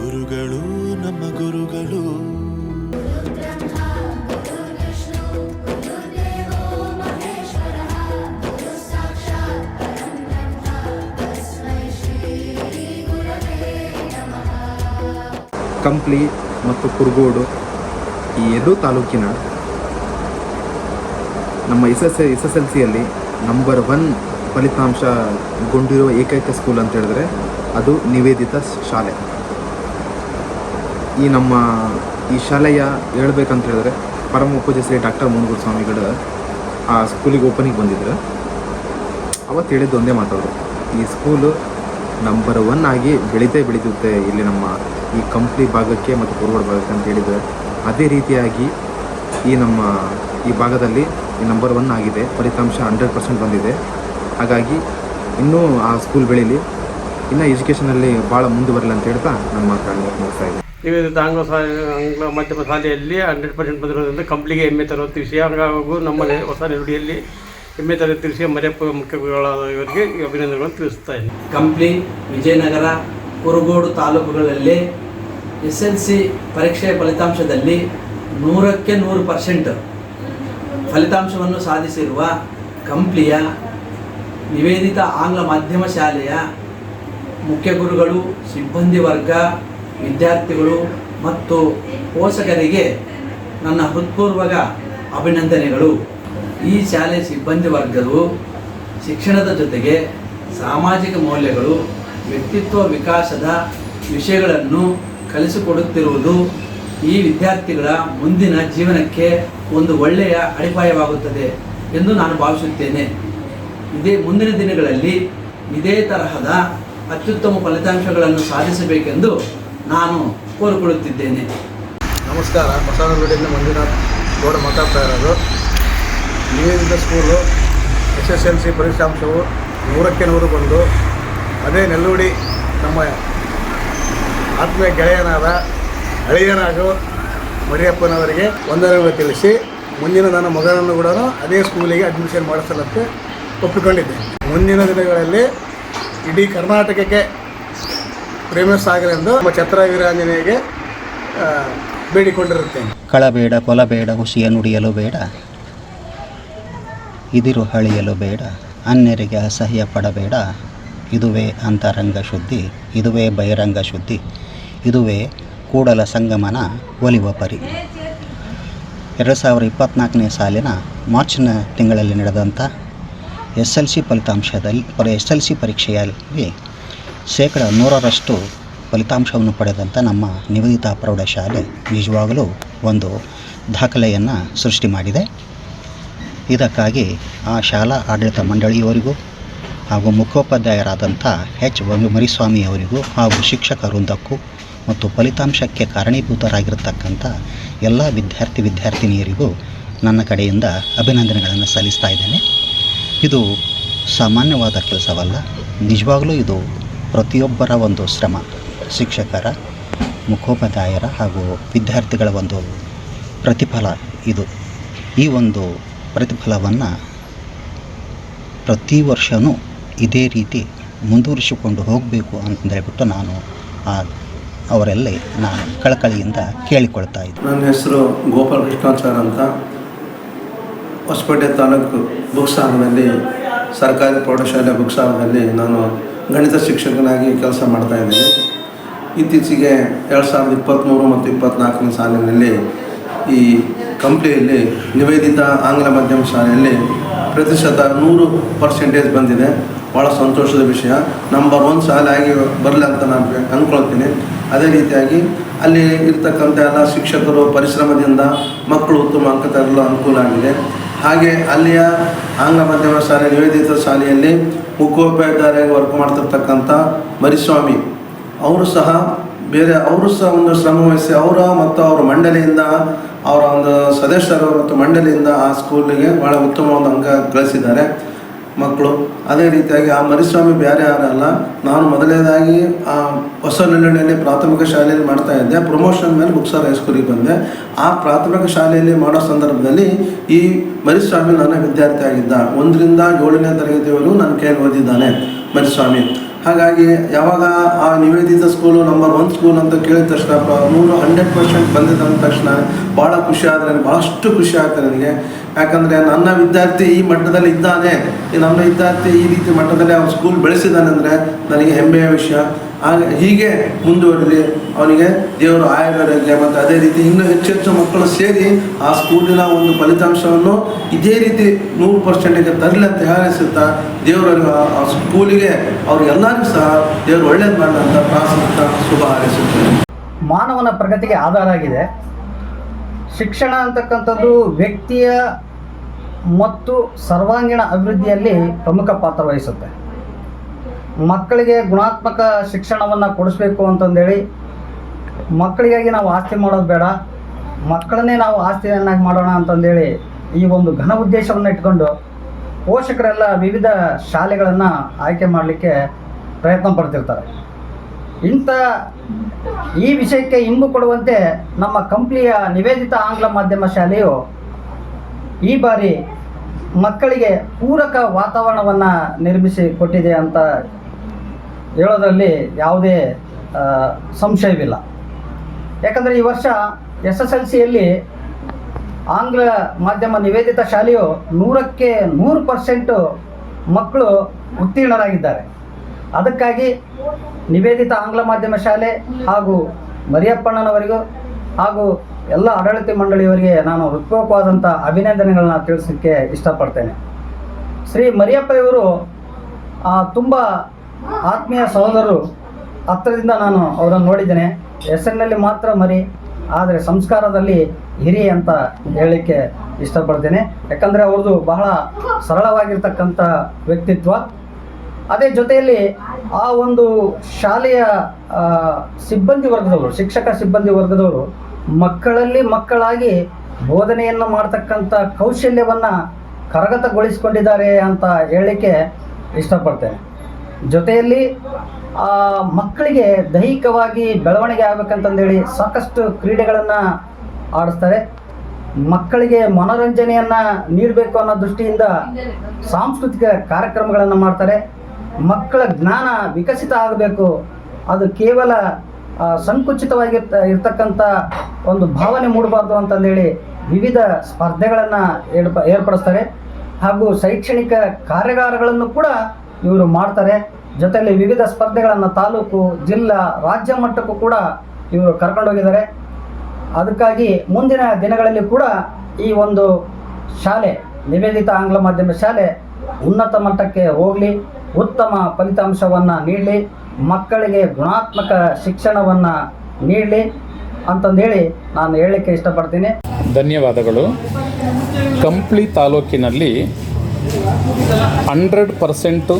ಗುರುಗಳು ನಮ್ಮ ಗುರುಗಳು. ಕಂಪ್ಲಿ ಮತ್ತು ಕುರುಗೋಡು ಈ ಎರಡೂ ತಾಲೂಕಿನ ನಮ್ಮ SSLCಯಲ್ಲಿ ನಂಬರ್ 1 ಫಲಿತಾಂಶಗೊಂಡಿರುವ ಏಕೈಕ ಸ್ಕೂಲ್ ಅಂತ ಹೇಳಿದ್ರೆ ಅದು ನಿವೇದಿತ ಶಾಲೆ. ಈ ಶಾಲೆಯ ಹೇಳ್ಬೇಕಂತ ಹೇಳಿದ್ರೆ ಪರಮ ಪೂಜ್ಯ ಶ್ರೀ ಡಾಕ್ಟರ್ ಮುನಗುರು ಸ್ವಾಮಿಗಳು ಆ ಸ್ಕೂಲಿಗೆ ಓಪನಿಗೆ ಬಂದಿದ್ರು. ಅವತ್ತು ಹೇಳಿದ್ದು ಒಂದೇ ಮಾತಾಡೋದು, ಈ ಸ್ಕೂಲು ನಂಬರ್ 1 ಆಗಿ ಬೆಳೀತುತ್ತೆ ಇಲ್ಲಿ ನಮ್ಮ ಈ ಕಂಪ್ಲಿ ಭಾಗಕ್ಕೆ ಮತ್ತು ಕುರುಗೋಡು ಭಾಗಕ್ಕೆ ಅಂತ ಹೇಳಿದರೆ, ಅದೇ ರೀತಿಯಾಗಿ ಈ ಭಾಗದಲ್ಲಿ ನಂಬರ್ 1 ಆಗಿದೆ. ಫಲಿತಾಂಶ 100% ಬಂದಿದೆ. ಹಾಗಾಗಿ ಇನ್ನೂ ಆ ಸ್ಕೂಲ್ ಬೆಳೀಲಿ, ಇನ್ನು ಎಜುಕೇಷನಲ್ಲಿ ಭಾಳ ಮುಂದುವರಲಿ ಅಂತ ಹೇಳ್ತಾ ನನ್ನ ಮಾತುಗಳನ್ನು ಮುಗಿಸ್ತಾ ಇದ್ದೀನಿ. ನಿವೇದಿತ ಆಂಗ್ಲ ಮಾಧ್ಯಮ ಶಾಲೆಯಲ್ಲಿ 100% ಬಂದಿರೋದ್ರಿಂದ ಕಂಪ್ಲಿಗೆ ಹೆಮ್ಮೆ ತರುವಂಥ ವಿಷಯ. ಹಾಗೂ ನಮ್ಮ ಹೊಸ ನೆರಡಿಯಲ್ಲಿ ಹೆಮ್ಮೆ ತರುವಂಥ ವಿಷಯ ಮರ್ಯಪ್ಪ ಮುಖ್ಯಗಳಾದ ಇವರಿಗೆ ಅಭಿನಂದನೆಗಳನ್ನು ತಿಳಿಸ್ತಾ ಇದ್ದೀನಿ. ಕಂಪ್ಲಿ, ವಿಜಯನಗರ, ಕುರುಗೋಡು ತಾಲೂಕುಗಳಲ್ಲಿ SLC ಪರೀಕ್ಷೆಯ ಫಲಿತಾಂಶದಲ್ಲಿ 100ಕ್ಕೆ 100% ಫಲಿತಾಂಶವನ್ನು ಸಾಧಿಸಿರುವ ಕಂಪ್ಲಿಯ ನಿವೇದಿತ ಆಂಗ್ಲ ಮಾಧ್ಯಮ ಶಾಲೆಯ ಮುಖ್ಯ ಗುರುಗಳು, ಸಿಬ್ಬಂದಿ ವರ್ಗ, ವಿದ್ಯಾರ್ಥಿಗಳು ಮತ್ತು ಪೋಷಕರಿಗೆ ನನ್ನ ಹೃತ್ಪೂರ್ವಕ ಅಭಿನಂದನೆಗಳು. ಈ ಶಾಲೆ ಸಿಬ್ಬಂದಿ ವರ್ಗವು ಶಿಕ್ಷಣದ ಜೊತೆಗೆ ಸಾಮಾಜಿಕ ಮೌಲ್ಯಗಳು, ವ್ಯಕ್ತಿತ್ವ ವಿಕಾಸದ ವಿಷಯಗಳನ್ನು ಕಲಿಸಿಕೊಡುತ್ತಿರುವುದು ಈ ವಿದ್ಯಾರ್ಥಿಗಳ ಮುಂದಿನ ಜೀವನಕ್ಕೆ ಒಂದು ಒಳ್ಳೆಯ ಅಡಿಪಾಯವಾಗುತ್ತದೆ ಎಂದು ನಾನು ಭಾವಿಸುತ್ತೇನೆ. ಮುಂದಿನ ದಿನಗಳಲ್ಲಿ ಇದೇ ತರಹದ ಅತ್ಯುತ್ತಮ ಫಲಿತಾಂಶಗಳನ್ನು ಸಾಧಿಸಬೇಕೆಂದು ನಾನು ಕೋರಿಕೊಳ್ಳುತ್ತಿದ್ದೇನೆ. ನಮಸ್ಕಾರ. ಹೊಸನಗುಡಿಯಿಂದ ಮಂಜುನಾಥ್ ಗೌಡ ಮಾತಾಡ್ತಾ ಇರೋದು. ನಿವೇದಿತ ಸ್ಕೂಲು SSLC ಫಲಿತಾಂಶವು 100ಕ್ಕೆ 100 ಬಂದು ಅದೇ ನೆಲ್ಲೂಡಿ ನಮ್ಮ ಆತ್ಮೀಯ ಗೆಳೆಯನಾದ ಹಳೆಯನಾಗು ಮರಿಯಪ್ಪನವರಿಗೆ ವಂದನೆಗಳನ್ನು ತಿಳಿಸಿ, ಮುಂದಿನ ನನ್ನ ಮಗನನ್ನು ಕೂಡ ಅದೇ ಸ್ಕೂಲಿಗೆ ಅಡ್ಮಿಷನ್ ಮಾಡಿಸಲಂತೆ ಒಪ್ಪಿಕೊಂಡಿದ್ದೆ. ಮುಂದಿನ ದಿನಗಳಲ್ಲಿ ಇಡೀ ಕರ್ನಾಟಕಕ್ಕೆ ಫೇಮಸ್ ಆಗಲೆಂದು ನಮ್ಮ ಛತ್ರ ವೀರಾಂಜನೇಯಗೆ ಬೇಡಿಕೊಂಡಿರುತ್ತೇನೆ. ಕಳಬೇಡ, ಕೊಲಬೇಡ, ಹುಸಿಯ ನುಡಿಯಲು ಬೇಡ, ಇದಿರು ಹಳಿಯಲು ಬೇಡ, ಅನ್ಯರಿಗೆ ಅಸಹ್ಯ ಪಡಬೇಡ, ಇದುವೇ ಅಂತರಂಗ ಶುದ್ಧಿ, ಇದುವೇ ಬಹಿರಂಗ ಶುದ್ಧಿ, ಇದುವೇ ಕೂಡಲ ಸಂಗಮನ ಒಲಿವ ಪರಿ. 2024ನೇ ಸಾಲಿನ ಮಾರ್ಚ್ನ ತಿಂಗಳಲ್ಲಿ ನಡೆದಂಥ SLC SLC ಪರೀಕ್ಷೆಯಲ್ಲಿ 100% ಫಲಿತಾಂಶವನ್ನು ಪಡೆದಂಥ ನಮ್ಮ ನಿವೇದಿತ ಪ್ರೌಢಶಾಲೆ ನಿಜವಾಗಲೂ ಒಂದು ದಾಖಲೆಯನ್ನು ಸೃಷ್ಟಿ ಮಾಡಿದೆ. ಇದಕ್ಕಾಗಿ ಆ ಶಾಲಾ ಆಡಳಿತ ಮಂಡಳಿಯವರಿಗೂ ಹಾಗೂ ಮುಖ್ಯೋಪಾಧ್ಯಾಯರಾದಂಥ H. ಮರಿಸ್ವಾಮಿಯವರಿಗೂ ಹಾಗೂ ಶಿಕ್ಷಕ ವೃಂದಕ್ಕೂ ಮತ್ತು ಫಲಿತಾಂಶಕ್ಕೆ ಕಾರಣೀಭೂತರಾಗಿರ್ತಕ್ಕಂಥ ಎಲ್ಲ ವಿದ್ಯಾರ್ಥಿನಿಯರಿಗೂ ನನ್ನ ಕಡೆಯಿಂದ ಅಭಿನಂದನೆಗಳನ್ನು ಸಲ್ಲಿಸ್ತಾ ಇದ್ದೇನೆ. ಇದು ಸಾಮಾನ್ಯವಾದ ಕೆಲಸವಲ್ಲ, ನಿಜವಾಗಲೂ ಇದು ಪ್ರತಿಯೊಬ್ಬರ ಒಂದು ಶ್ರಮ. ಶಿಕ್ಷಕರ, ಮುಖ್ಯೋಪಾಧ್ಯಾಯರ ಹಾಗೂ ವಿದ್ಯಾರ್ಥಿಗಳ ಒಂದು ಪ್ರತಿಫಲ ಇದು. ಈ ಒಂದು ಪ್ರತಿಫಲವನ್ನು ಪ್ರತಿ ವರ್ಷವೂ ಇದೇ ರೀತಿ ಮುಂದುವರಿಸಿಕೊಂಡು ಹೋಗಬೇಕು ಅಂತೇಳ್ಬಿಟ್ಟು ನಾನು ಅವರಲ್ಲಿ ನಾನು ಕಳಕಳಿಯಿಂದ ಕೇಳಿಕೊಳ್ತಾ ಇದ್ದೆ. ನನ್ನ ಹೆಸರು ಗೋಪಾಲ ಕೃಷ್ಣಾಚಾರ್ ಅಂತ. ಹೊಸಪೇಟೆ ತಾಲೂಕು ಬುಕ್ಸಾಲದಲ್ಲಿ, ಸರ್ಕಾರಿ ಪ್ರೌಢಶಾಲೆ ಬುಕ್ಸಾಲದಲ್ಲಿ ನಾನು ಗಣಿತ ಶಿಕ್ಷಕನಾಗಿ ಕೆಲಸ ಮಾಡ್ತಾಯಿದ್ದೀನಿ. ಇತ್ತೀಚೆಗೆ 2023 ಮತ್ತು 2024ನೇ ಸಾಲಿನಲ್ಲಿ ಈ ಕಂಪ್ಲಿಯಲ್ಲಿ ನಿವೇದಿತ ಆಂಗ್ಲ ಮಾಧ್ಯಮ ಶಾಲೆಯಲ್ಲಿ ಪ್ರತಿಶತ 100% ಬಂದಿದೆ. ಭಾಳ ಸಂತೋಷದ ವಿಷಯ. ನಂಬರ್ 1 ಶಾಲೆ ಆಗಿ ಬರಲಿ ಅಂತ ನಾನು ಅಂದ್ಕೊಳ್ತೀನಿ. ಅದೇ ರೀತಿಯಾಗಿ ಅಲ್ಲಿ ಇರ್ತಕ್ಕಂಥ ಎಲ್ಲ ಶಿಕ್ಷಕರು ಪರಿಶ್ರಮದಿಂದ ಮಕ್ಕಳು ಉತ್ತಮ ಅಂಕ ತರಲು ಅನುಕೂಲ ಆಗಿದೆ. ಹಾಗೆ ಅಲ್ಲಿಯ ಆಂಗ್ಲ ಮಾಧ್ಯಮ ಶಾಲೆ ನಿವೇದಿತ ಶಾಲೆಯಲ್ಲಿ ಮುಖ್ಯೋಪಾಧ್ಯಾಯರಾಗಿ ವರ್ಕ್ ಮಾಡ್ತಿರ್ತಕ್ಕಂಥ ಮರಿಸ್ವಾಮಿ ಅವರು ಸಹ ಒಂದು ಶ್ರಮವಹಿಸಿ ಮತ್ತು ಅವರ ಮಂಡಳಿಯಿಂದ, ಅವರ ಒಂದು ಸದಸ್ಯರು ಮತ್ತು ಮಂಡಳಿಯಿಂದ ಆ ಸ್ಕೂಲಿಗೆ ಭಾಳ ಉತ್ತಮವಾದ ಅಂಕ ಗಳಿಸಿದ್ದಾರೆ ಮಕ್ಕಳು. ಅದೇ ರೀತಿಯಾಗಿ ಆ ಮರಿಸ್ವಾಮಿ ಬೇರೆ ಯಾರಲ್ಲ, ನಾನು ಮೊದಲನೇದಾಗಿ ಆ ಹೊಸ ನೆಲ್ಲೂಡಿಯಲ್ಲಿ ಪ್ರಾಥಮಿಕ ಶಾಲೆಯಲ್ಲಿ ಮಾಡ್ತಾಯಿದ್ದೆ. ಪ್ರಮೋಷನ್ ಮೇಲೆ ಬುಕ್ಸಾರ್ ಹೈಸ್ಕೂಲಿಗೆ ಬಂದೆ. ಆ ಪ್ರಾಥಮಿಕ ಶಾಲೆಯಲ್ಲಿ ಮಾಡೋ ಸಂದರ್ಭದಲ್ಲಿ ಈ ಮರಿಸ್ವಾಮಿ ನನ್ನ ವಿದ್ಯಾರ್ಥಿ ಆಗಿದ್ದ. 1ರಿಂದ 7ನೇ ತರಗತಿವರೆಗೂ ನನ್ನ ಕೈಯಲ್ಲಿ ಓದಿದ್ದಾನೆ ಮರಿಸ್ವಾಮಿ. ಹಾಗಾಗಿ ಯಾವಾಗ ಆ ನಿವೇದಿತ ಸ್ಕೂಲು ನಂಬರ್ 1 ಸ್ಕೂಲ್ ಅಂತ ಕೇಳಿದ ತಕ್ಷಣ 100% ಬಂದಿದ್ದ ತಕ್ಷಣ ಭಾಳ ಖುಷಿ ಆದರೆ ಭಾಳಷ್ಟು ಖುಷಿ ಆಗ್ತದೆ ನನಗೆ. ಯಾಕಂದರೆ ನನ್ನ ವಿದ್ಯಾರ್ಥಿ ಈ ಮಟ್ಟದಲ್ಲಿ ಇದ್ದಾನೆ, ನನ್ನ ವಿದ್ಯಾರ್ಥಿ ಈ ರೀತಿ ಮಟ್ಟದಲ್ಲಿ ಅವನು ಸ್ಕೂಲ್ ಬೆಳೆಸಿದ್ದಾನೆ ಅಂದರೆ ನನಗೆ ಹೆಮ್ಮೆಯ ವಿಷಯ. ಹೀಗೆ ಮುಂದುವರಿಲಿ, ಅವನಿಗೆ ದೇವರು ಆಯುರ್ವೇದಕ್ಕೆ ಮತ್ತು ಅದೇ ರೀತಿ ಇನ್ನೂ ಹೆಚ್ಚು ಮಕ್ಕಳು ಸೇರಿ ಆ ಸ್ಕೂಲಿನ ಒಂದು ಫಲಿತಾಂಶವನ್ನು ಇದೇ ರೀತಿ 100%ಗೆ ತರಲಿ ಅಂತ ಹೇಳಿಸುತ್ತಾ ದೇವರಲ್ಲಿ ಆ ಸ್ಕೂಲಿಗೆ ಅವ್ರಿಗೆಲ್ಲರಿಗೂ ಸಹ ದೇವರು ಒಳ್ಳೇದು ಮಾಡಲಿ ಅಂತ ಪ್ರಾರ್ಥಿಸುತ್ತಾ ಶುಭ ಹಾರೈಸುತ್ತೇನೆ. ಮಾನವನ ಪ್ರಗತಿಗೆ ಆಧಾರ ಆಗಿದೆ ಶಿಕ್ಷಣ ಅಂತಕ್ಕಂಥದ್ದು. ವ್ಯಕ್ತಿಯ ಮತ್ತು ಸರ್ವಾಂಗೀಣ ಅಭಿವೃದ್ಧಿಯಲ್ಲಿ ಪ್ರಮುಖ ಪಾತ್ರ ವಹಿಸುತ್ತೆ. ಮಕ್ಕಳಿಗೆ ಗುಣಾತ್ಮಕ ಶಿಕ್ಷಣವನ್ನು ಕೊಡಿಸ್ಬೇಕು ಅಂತಂದೇಳಿ ಮಕ್ಕಳಿಗಾಗಿ ನಾವು ಆಸ್ತಿ ಮಾಡೋದು ಬೇಡ, ಮಕ್ಕಳನ್ನೇ ನಾವು ಆಸ್ತಿಯನ್ನಾಗಿ ಮಾಡೋಣ ಅಂತಂದೇಳಿ ಈ ಒಂದು ಘನ ಉದ್ದೇಶವನ್ನು ಇಟ್ಕೊಂಡು ಪೋಷಕರೆಲ್ಲ ವಿವಿಧ ಶಾಲೆಗಳನ್ನು ಆಯ್ಕೆ ಮಾಡಲಿಕ್ಕೆ ಪ್ರಯತ್ನ ಪಡ್ತಿರ್ತಾರೆ. ಈ ವಿಷಯಕ್ಕೆ ಇಂಬು ಕೊಡುವಂತೆ ನಮ್ಮ ಕಂಪ್ಲಿಯ ನಿವೇದಿತ ಆಂಗ್ಲ ಮಾಧ್ಯಮ ಶಾಲೆಯು ಈ ಬಾರಿ ಮಕ್ಕಳಿಗೆ ಪೂರಕ ವಾತಾವರಣವನ್ನು ನಿರ್ಮಿಸಿ ಕೊಟ್ಟಿದೆ ಅಂತ ಹೇಳೋದ್ರಲ್ಲಿ ಯಾವುದೇ ಸಂಶಯವಿಲ್ಲ. ಯಾಕಂದರೆ ಈ ವರ್ಷ SSLCಯಲ್ಲಿ ಆಂಗ್ಲ ಮಾಧ್ಯಮ ನಿವೇದಿತ ಶಾಲೆಯು 100ಕ್ಕೆ 100% ಮಕ್ಕಳು ಉತ್ತೀರ್ಣರಾಗಿದ್ದಾರೆ. ಅದಕ್ಕಾಗಿ ನಿವೇದಿತ ಆಂಗ್ಲ ಮಾಧ್ಯಮ ಶಾಲೆ ಹಾಗೂ ಮರಿಯಪ್ಪಣ್ಣನವರಿಗೂ ಹಾಗೂ ಎಲ್ಲ ಆಡಳಿತ ಮಂಡಳಿಯವರಿಗೆ ನಾನು ಹೃತ್ಪೂರ್ವಕವಾದಂಥ ಅಭಿನಂದನೆಗಳನ್ನ ತಿಳಿಸಲಿಕ್ಕೆ ಇಷ್ಟಪಡ್ತೇನೆ. ಶ್ರೀ ಮರಿಯಪ್ಪ ಇವರು ತುಂಬ ಆತ್ಮೀಯ ಸಹೋದರರು, ಹತ್ತಿರದಿಂದ ನಾನು ಅವರನ್ನು ನೋಡಿದ್ದೇನೆ. ಹೆಸರಿನಲ್ಲಿ ಮಾತ್ರ ಮರಿ, ಆದರೆ ಸಂಸ್ಕಾರದಲ್ಲಿ ಹಿರಿ ಅಂತ ಹೇಳಲಿಕ್ಕೆ ಇಷ್ಟಪಡ್ತೇನೆ. ಯಾಕಂದರೆ ಅವ್ರದ್ದು ಬಹಳ ಸರಳವಾಗಿರ್ತಕ್ಕಂಥ ವ್ಯಕ್ತಿತ್ವ. ಅದೇ ಜೊತೆಯಲ್ಲಿ ಆ ಒಂದು ಶಾಲೆಯ ಸಿಬ್ಬಂದಿ ವರ್ಗದವರು, ಶಿಕ್ಷಕ ಸಿಬ್ಬಂದಿ ವರ್ಗದವರು ಮಕ್ಕಳಲ್ಲಿ ಮಕ್ಕಳಾಗಿ ಬೋಧನೆಯನ್ನು ಮಾಡ್ತಕ್ಕಂಥ ಕೌಶಲ್ಯವನ್ನು ಕರಗತಗೊಳಿಸಿಕೊಂಡಿದ್ದಾರೆ ಅಂತ ಹೇಳಲಿಕ್ಕೆ ಇಷ್ಟಪಡ್ತೇನೆ. ಜೊತೆಯಲ್ಲಿ ಮಕ್ಕಳಿಗೆ ದೈಹಿಕವಾಗಿ ಬೆಳವಣಿಗೆ ಆಗಬೇಕಂತಂದೇಳಿ ಸಾಕಷ್ಟು ಕ್ರೀಡೆಗಳನ್ನು ಆಡಿಸ್ತಾರೆ. ಮಕ್ಕಳಿಗೆ ಮನೋರಂಜನೆಯನ್ನು ನೀಡಬೇಕು ಅನ್ನೋ ದೃಷ್ಟಿಯಿಂದ ಸಾಂಸ್ಕೃತಿಕ ಕಾರ್ಯಕ್ರಮಗಳನ್ನು ಮಾಡ್ತಾರೆ. ಮಕ್ಕಳ ಜ್ಞಾನ ವಿಕಸಿತ ಆಗಬೇಕು, ಅದು ಕೇವಲ ಸಂಕುಚಿತವಾಗಿ ಇರ್ತಕ್ಕಂಥ ಒಂದು ಭಾವನೆ ಮೂಡಬಾರ್ದು ಅಂತಂದೇಳಿ ವಿವಿಧ ಸ್ಪರ್ಧೆಗಳನ್ನು ಏರ್ಪಡಿಸ್ತಾರೆ. ಹಾಗೂ ಶೈಕ್ಷಣಿಕ ಕಾರ್ಯಾಗಾರಗಳನ್ನು ಕೂಡ ಇವರು ಮಾಡ್ತಾರೆ. ಜೊತೆಯಲ್ಲಿ ವಿವಿಧ ಸ್ಪರ್ಧೆಗಳನ್ನು ತಾಲೂಕು, ಜಿಲ್ಲಾ, ರಾಜ್ಯ ಮಟ್ಟಕ್ಕೂ ಕೂಡ ಇವರು ಕರ್ಕೊಂಡೋಗಿದ್ದಾರೆ. ಅದಕ್ಕಾಗಿ ಮುಂದಿನ ದಿನಗಳಲ್ಲಿ ಕೂಡ ಈ ಒಂದು ಶಾಲೆ, ನಿವೇದಿತ ಆಂಗ್ಲ ಮಾಧ್ಯಮ ಶಾಲೆ ಉನ್ನತ ಮಟ್ಟಕ್ಕೆ ಹೋಗಲಿ, ಉತ್ತಮ ಫಲಿತಾಂಶವನ್ನು ನೀಡಲಿ, ಮಕ್ಕಳಿಗೆ ಗುಣಾತ್ಮಕ ಶಿಕ್ಷಣವನ್ನು ನೀಡಲಿ ಅಂತಂದೇಳಿ ನಾನು ಹೇಳಲಿಕ್ಕೆ ಇಷ್ಟಪಡ್ತೀನಿ. ಧನ್ಯವಾದಗಳು. ಕಂಪ್ಲಿ ತಾಲೂಕಿನಲ್ಲಿ 100%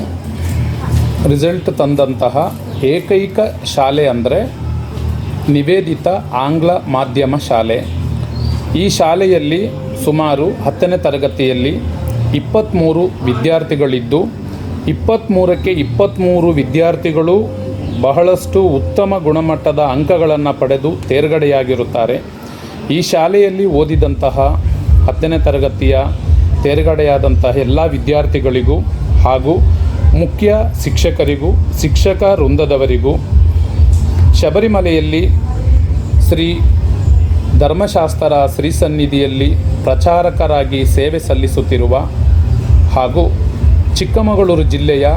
ರಿಸಲ್ಟ್ ತಂದಂತಹ ಏಕೈಕ ಶಾಲೆ ಅಂದರೆ ನಿವೇದಿತ ಆಂಗ್ಲ ಮಾಧ್ಯಮ ಶಾಲೆ. ಈ ಶಾಲೆಯಲ್ಲಿ ಸುಮಾರು 10ನೇ ತರಗತಿಯಲ್ಲಿ 23 ವಿದ್ಯಾರ್ಥಿಗಳಿದ್ದು 23ಕ್ಕೆ 23 ವಿದ್ಯಾರ್ಥಿಗಳು ಬಹಳಷ್ಟು ಉತ್ತಮ ಗುಣಮಟ್ಟದ ಅಂಕಗಳನ್ನು ಪಡೆದು ತೇರ್ಗಡೆಯಾಗಿರುತ್ತಾರೆ. ಈ ಶಾಲೆಯಲ್ಲಿ ಓದಿದಂತಹ 10ನೇ ತರಗತಿಯ ತೇರ್ಗಡೆಯಾದಂತಹ ಎಲ್ಲ ವಿದ್ಯಾರ್ಥಿಗಳಿಗೂ ಹಾಗೂ ಮುಖ್ಯ ಶಿಕ್ಷಕರಿಗೂ, ಶಿಕ್ಷಕ ವೃಂದದವರಿಗೂ, ಶಬರಿಮಲೆಯಲ್ಲಿ ಶ್ರೀ ಧರ್ಮಶಾಸ್ತ್ರ ಶ್ರೀ ಸನ್ನಿಧಿಯಲ್ಲಿ ಪ್ರಚಾರಕರಾಗಿ ಸೇವೆ ಸಲ್ಲಿಸುತ್ತಿರುವ ಹಾಗೂ ಚಿಕ್ಕಮಗಳೂರು ಜಿಲ್ಲೆಯ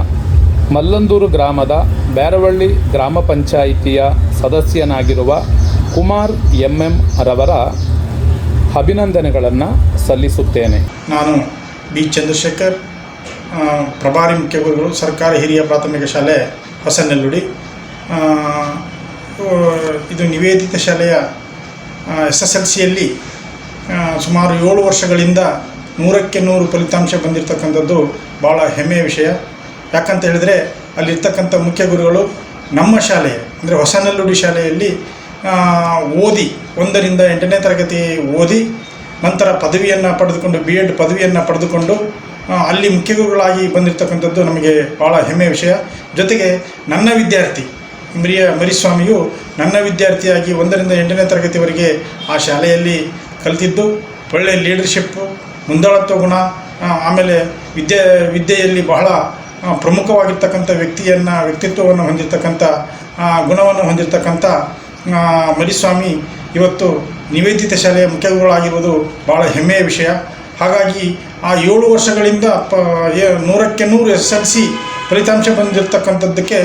ಮಲ್ಲಂದೂರು ಗ್ರಾಮದ ಬ್ಯಾರವಳ್ಳಿ ಗ್ರಾಮ ಪಂಚಾಯಿತಿಯ ಸದಸ್ಯನಾಗಿರುವ ಕುಮಾರ್ MM ರವರ ಅಭಿನಂದನೆಗಳನ್ನು ಸಲ್ಲಿಸುತ್ತೇನೆ. ನಾನು ಬಿ ಚಂದ್ರಶೇಖರ್, ಪ್ರಭಾರಿ ಮುಖ್ಯ ಗುರುಗಳು, ಸರ್ಕಾರಿ ಹಿರಿಯ ಪ್ರಾಥಮಿಕ ಶಾಲೆ ಹೊಸನೆಲ್ಲುಡಿ. ಇದು ನಿವೇದಿತ ಶಾಲೆಯ SSLCಯಲ್ಲಿ ಸುಮಾರು 7 ವರ್ಷಗಳಿಂದ 100ಕ್ಕೆ 100 ಫಲಿತಾಂಶ ಬಂದಿರತಕ್ಕಂಥದ್ದು ಭಾಳ ಹೆಮ್ಮೆಯ ವಿಷಯ. ಯಾಕಂತ ಹೇಳಿದರೆ ಅಲ್ಲಿರ್ತಕ್ಕಂಥ ಮುಖ್ಯ ಗುರುಗಳು ನಮ್ಮ ಶಾಲೆ ಅಂದರೆ ಹೊಸನೆಲ್ಲುಡಿ ಶಾಲೆಯಲ್ಲಿ ಓದಿ 1ರಿಂದ 8ನೇ ತರಗತಿ ಓದಿ ನಂತರ ಪದವಿಯನ್ನು ಪಡೆದುಕೊಂಡು BEd ಪದವಿಯನ್ನು ಪಡೆದುಕೊಂಡು ಅಲ್ಲಿ ಮುಖ್ಯ ಗುರುಗಳಾಗಿ ಬಂದಿರತಕ್ಕಂಥದ್ದು ನಮಗೆ ಭಾಳ ಹೆಮ್ಮೆಯ ವಿಷಯ. ಜೊತೆಗೆ ನನ್ನ ವಿದ್ಯಾರ್ಥಿ ಮರಿಸ್ವಾಮಿಯು ನನ್ನ ವಿದ್ಯಾರ್ಥಿಯಾಗಿ 1ರಿಂದ 8ನೇ ತರಗತಿವರೆಗೆ ಆ ಶಾಲೆಯಲ್ಲಿ ಕಲಿತಿದ್ದು ಒಳ್ಳೆಯ ಲೀಡರ್ಶಿಪ್ಪು, ಮುಂದಾಳತ್ವ ಗುಣ, ಆಮೇಲೆ ವಿದ್ಯೆಯಲ್ಲಿ ಬಹಳ ಪ್ರಮುಖವಾಗಿರ್ತಕ್ಕಂಥ ವ್ಯಕ್ತಿತ್ವವನ್ನು ಹೊಂದಿರತಕ್ಕಂಥ ಗುಣವನ್ನು ಹೊಂದಿರತಕ್ಕಂಥ ಮರಿಸ್ವಾಮಿ ಇವತ್ತು ನಿವೇದಿತ ಶಾಲೆಯ ಮುಖ್ಯಗುರುಗಳಾಗಿರುವುದು ಭಾಳ ಹೆಮ್ಮೆಯ ವಿಷಯ. ಹಾಗಾಗಿ ಆ 7 ವರ್ಷಗಳಿಂದ 100ಕ್ಕೆ 100 SSLC ಫಲಿತಾಂಶ ಬಂದಿರತಕ್ಕಂಥದ್ದಕ್ಕೆ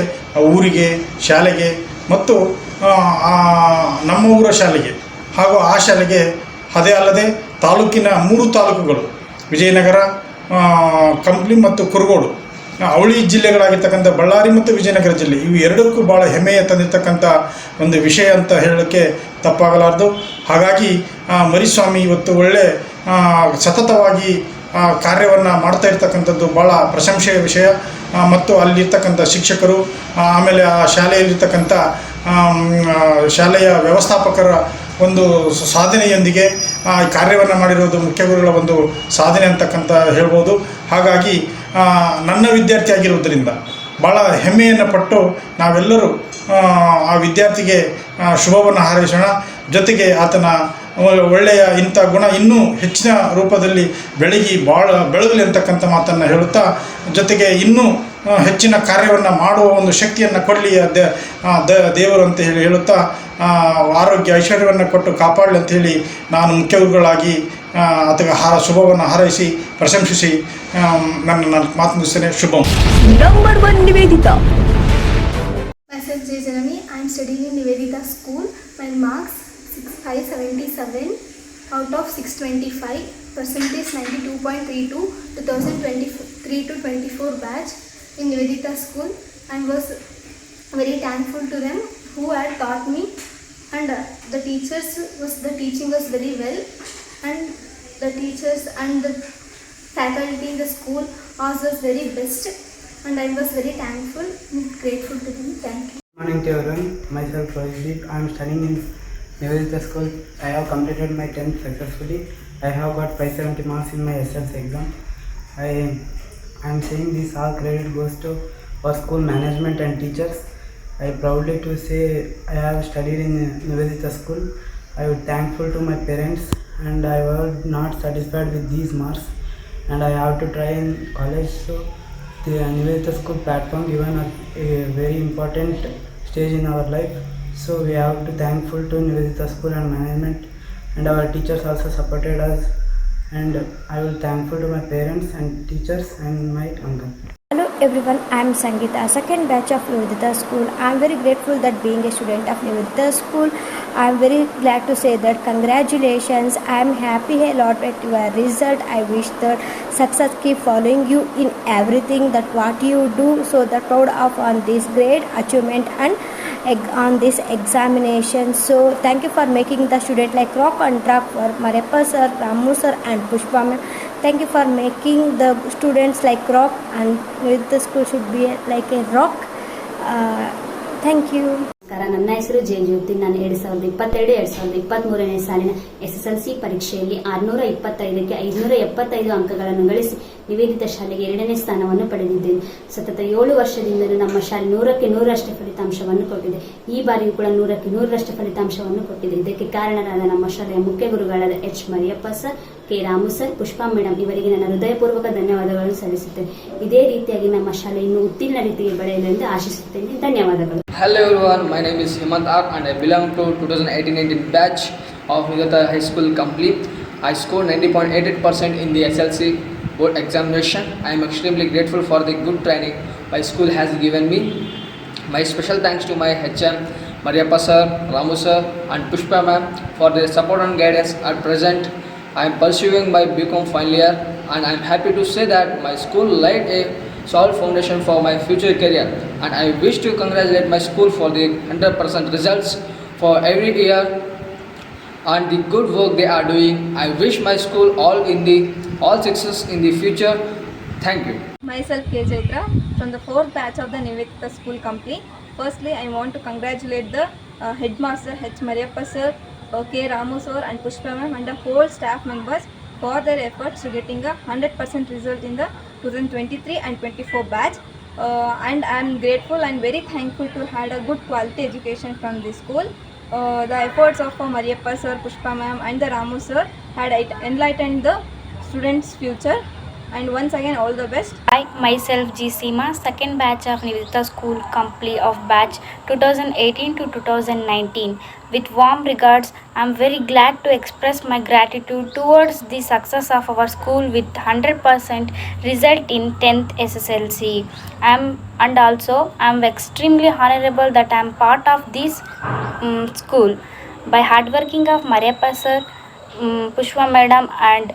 ಊರಿಗೆ, ಶಾಲೆಗೆ ಮತ್ತು ನಮ್ಮ ಊರ ಶಾಲೆಗೆ ಹಾಗೂ ಆ ಶಾಲೆಗೆ ಅದೇ ಅಲ್ಲದೆ ತಾಲೂಕಿನ 3 ತಾಲೂಕುಗಳು ವಿಜಯನಗರ, ಕಂಪ್ಲಿ ಮತ್ತು ಕುರುಗೋಡು, ಅವಳಿ ಜಿಲ್ಲೆಗಳಾಗಿರ್ತಕ್ಕಂಥ ಬಳ್ಳಾರಿ ಮತ್ತು ವಿಜಯನಗರ ಜಿಲ್ಲೆ, ಇವು ಎರಡಕ್ಕೂ ಭಾಳ ಹೆಮ್ಮೆಯ ತಂದಿರತಕ್ಕಂಥ ಒಂದು ವಿಷಯ ಅಂತ ಹೇಳೋಕ್ಕೆ ತಪ್ಪಾಗಲಾರದು. ಹಾಗಾಗಿ ಮರಿಸ್ವಾಮಿ ಇವತ್ತು ಒಳ್ಳೆ ಸತತವಾಗಿ ಕಾರ್ಯವನ್ನು ಮಾಡ್ತಾ ಇರ್ತಕ್ಕಂಥದ್ದು ಭಾಳ ಪ್ರಶಂಸೆಯ ವಿಷಯ. ಮತ್ತು ಅಲ್ಲಿರ್ತಕ್ಕಂಥ ಶಿಕ್ಷಕರು, ಆಮೇಲೆ ಆ ಶಾಲೆಯಲ್ಲಿರ್ತಕ್ಕಂಥ ಶಾಲೆಯ ವ್ಯವಸ್ಥಾಪಕರ ಒಂದು ಸಾಧನೆಯೊಂದಿಗೆ ಕಾರ್ಯವನ್ನು ಮಾಡಿರೋದು ಮುಖ್ಯಗುರುಗಳ ಒಂದು ಸಾಧನೆ ಅಂತಕ್ಕಂಥ ಹೇಳ್ಬೋದು. ಹಾಗಾಗಿ ನನ್ನ ವಿದ್ಯಾರ್ಥಿ ಆಗಿರೋದರಿಂದ ಭಾಳ ಹೆಮ್ಮೆಯನ್ನು ಪಟ್ಟು ನಾವೆಲ್ಲರೂ ಆ ವಿದ್ಯಾರ್ಥಿಗೆ ಶುಭವನ್ನು ಹಾರೈಸೋಣ. ಜೊತೆಗೆ ಆತನ ಒಳ್ಳೆಯ ಇಂಥ ಗುಣ ಇನ್ನೂ ಹೆಚ್ಚಿನ ರೂಪದಲ್ಲಿ ಬೆಳಗಲಿ ಅಂತಕ್ಕಂಥ ಮಾತನ್ನು ಹೇಳುತ್ತಾ, ಜೊತೆಗೆ ಇನ್ನೂ ಹೆಚ್ಚಿನ ಕಾರ್ಯವನ್ನು ಮಾಡುವ ಒಂದು ಶಕ್ತಿಯನ್ನು ಕೊಡಲಿ ದೇವರು ಅಂತ ಹೇಳುತ್ತಾ, ಆರೋಗ್ಯ ಐಶ್ವರ್ಯವನ್ನು ಕೊಟ್ಟು ಕಾಪಾಡಲಿ ಅಂಥೇಳಿ ನಾನು ಮುಖ್ಯಗುರುಗಳಾಗಿ ಆತಗೆ ಶುಭವನ್ನು ಹಾರೈಸಿ ಪ್ರಶಂಸಿಸಿ ನನ್ನ ಮಾತು ಮುಗಿಸ್ತೇನೆ. ಶುಭಂ. Number 1 Nivedita. Myself J. Janani. I am studying in Nivedita School. My marks 577 out of 625. Percentage 92.32. 2023-24 batch in Nivedita School. I was very thankful to them who had taught me, and the teaching was very well, and the teachers and the faculty in the school was very best, and I was very thankful and grateful to them. Thank you. Good morning to everyone. Myself Rohit. I am studying in Nivedita School. I have completed my 10th successfully. I have got 570 marks in my SSLC exam. I am saying this all credit goes to our school management and teachers. I proudly to say I have studied in Nivedita School. I would thankful to my parents, and I was not satisfied with these marks, and I have to try in college. So the Nivedita School platform given us a very important stage in our life. So we have to thankful to Nivedita School and management, and our teachers also supported us, and I will thankful to my parents and teachers and my uncle. Hello everyone, I am Sangeeta, second batch of Nivedita School. I am very grateful that being a student of Nivedita School, I am very glad to say that congratulations. I am happy a lot with your result. I wish that success keep following you in everything that what you do. So that proud of on this great achievement and on this examination. So thank you for making the student like rock on track for Mariappa sir, Ramu sir and Pushpa ma'am. Thank you for making the students like rock, and with the school should be like a rock. Thank you. ನನ್ನ ಹೆಸರು J ಜ್ಯೋತಿ. ನಾನು 2022-2023 ಸಾಲಿನ SSLC ಪರೀಕ್ಷೆಯಲ್ಲಿ 625ಕ್ಕೆ 575 ಅಂಕಗಳನ್ನು ಗಳಿಸಿ ನಿವೇದಿತ ಶಾಲೆಗೆ 2ನೇ ಸ್ಥಾನವನ್ನು ಪಡೆದಿದ್ದೇನೆ. ಸತತ 7 ವರ್ಷದಿಂದಲೂ ನಮ್ಮ ಶಾಲೆ 100ಕ್ಕೆ 100ರಷ್ಟು ಫಲಿತಾಂಶವನ್ನು ಕೊಟ್ಟಿದೆ. ಈ ಬಾರಿಯೂ ಕೂಡ 100ಕ್ಕೆ 100ರಷ್ಟು ಫಲಿತಾಂಶವನ್ನು ಕೊಟ್ಟಿದೆ. ಇದಕ್ಕೆ ಕಾರಣರಾದ ನಮ್ಮ ಶಾಲೆಯ ಮುಖ್ಯ ಗುರುಗಳಾದ H. Mariyappa sir, K. Ramu sir, Pushpa madam ಇವರಿಗೆ ನನ್ನ ಹೃದಯಪೂರ್ವಕ ಧನ್ಯವಾದಗಳನ್ನು ಸಲ್ಲಿಸುತ್ತೇನೆ. ಇದೇ ರೀತಿಯಾಗಿ ನಮ್ಮ ಶಾಲೆ ಇನ್ನೂ ಉತ್ತೀರ್ಣ ರೀತಿಗೆ ಬೆಳೆಯಲು ಎಂದು ಆಶಿಸುತ್ತೇನೆ. ಧನ್ಯವಾದಗಳು. Hello everyone, my name is Himant R and I belong to 2018-19 batch of Nivedita High School Complete. I scored 90.88% in the SLC board examination. I am extremely grateful for the good training my school has given me. My special thanks to my HM, Mariappa sir, Ramu sir and Pushpa ma'am for their support and guidance at present. I am pursuing my BCom final year, and I am happy to say that my school laid a solid foundation for my future career, and I wish to congratulate my school for the 100% results for every year and the good work they are doing. I wish my school all success in the future. Thank you. Myself K. Chaitra from the 4th batch of the Nivedita School Complete. Firstly, I want to congratulate the headmaster H. Mariappa sir, K. Ramu sir and Pushpa ma'am and the whole staff members for their efforts to getting a 100% result in the 2023 and 24 batch. And I am grateful and very thankful to had a good quality education from this school. The efforts of Mariappa sir, Pushpa ma'am and the Ramu sir had enlightened the students' future. and once again all the best. I myself G Seema, second batch of Nivedita School Complete of batch 2018 to 2019. With warm regards, I am very glad to express my gratitude towards the success of our school with 100% result in 10th SSLC. And also I am extremely honorable that I am part of this school. By hard working of Mariappa sir, Pushpa madam and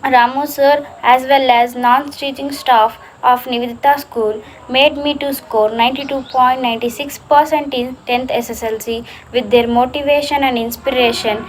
Ramu sir as well as non-teaching staff of Nivedita School made me to score 92.96% in 10th SSLC with their motivation and inspiration.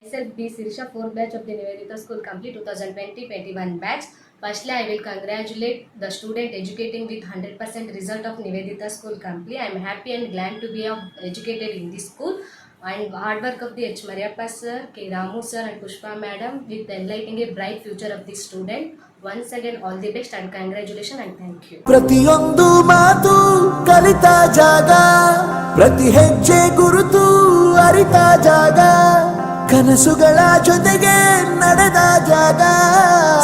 Myself B. Sirisha, 4th batch of the Nivedita School Complete 2020-21 batch. Firstly, I will congratulate the student educating with 100% result of Nivedita School Complete. I am happy and glad to be educated in this school. And hard work of the H. Mariappa sir, K. Ramu sir and Pushpa madam with enlightening a bright future of the student. Once again, all the best and congratulations and thank you. ಪ್ರತಿಯೊಂದು ಮಾತು ಕಲಿತ ಜಾಗ, ಪ್ರತಿ ಹೆಜ್ಜೆ ಗುರುತು ಅರಿತ ಜಾಗ, ಕನಸುಗಳ ಜೊತೆಗೆ ನಡೆದ ಜಾಗ,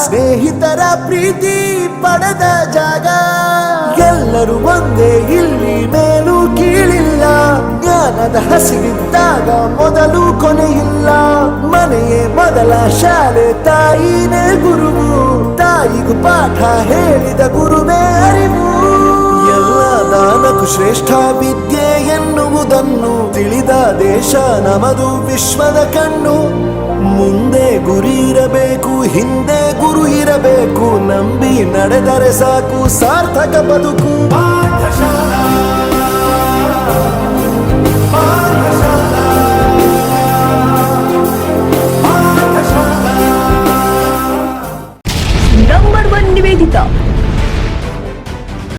ಸ್ನೇಹಿತರ ಪ್ರೀತಿ ಪಡೆದ ಜಾಗ. ಎಲ್ಲರೂ ಒಂದೇ ಇಲ್ಲಿ, ಮೇಲೂ ಕೀಳಿಲ್ಲ, ಜ್ಞಾನದ ಹಸಿವಿದ್ದಾಗ ಮೊದಲು ಕೊನೆಯಿಲ್ಲ. ಮನೆಯೇ ಮೊದಲ ಶಾಲೆ, ತಾಯಿನೇ ಗುರುವು, ತಾಯಿಗೂ ಪಾಠ ಹೇಳಿದ ಗುರುವೇ ಅರಿವು. ಎಲ್ಲ ದಾನಕ್ಕೂ ಶ್ರೇಷ್ಠ ವಿದ್ಯೆ ಎನ್ನುವುದನ್ನು ತಿಳಿದ ದೇಶ ನಮದು, ವಿಶ್ವದ ಕಣ್ಣು. ಮುಂದೆ ಗುರಿ ಇರಬೇಕು, ಹಿಂದೆ ಗುರು ಇರಬೇಕು, ನಂಬಿ ನಡೆದರೆ ಸಾಕು ಸಾರ್ಥಕ ಬದುಕು.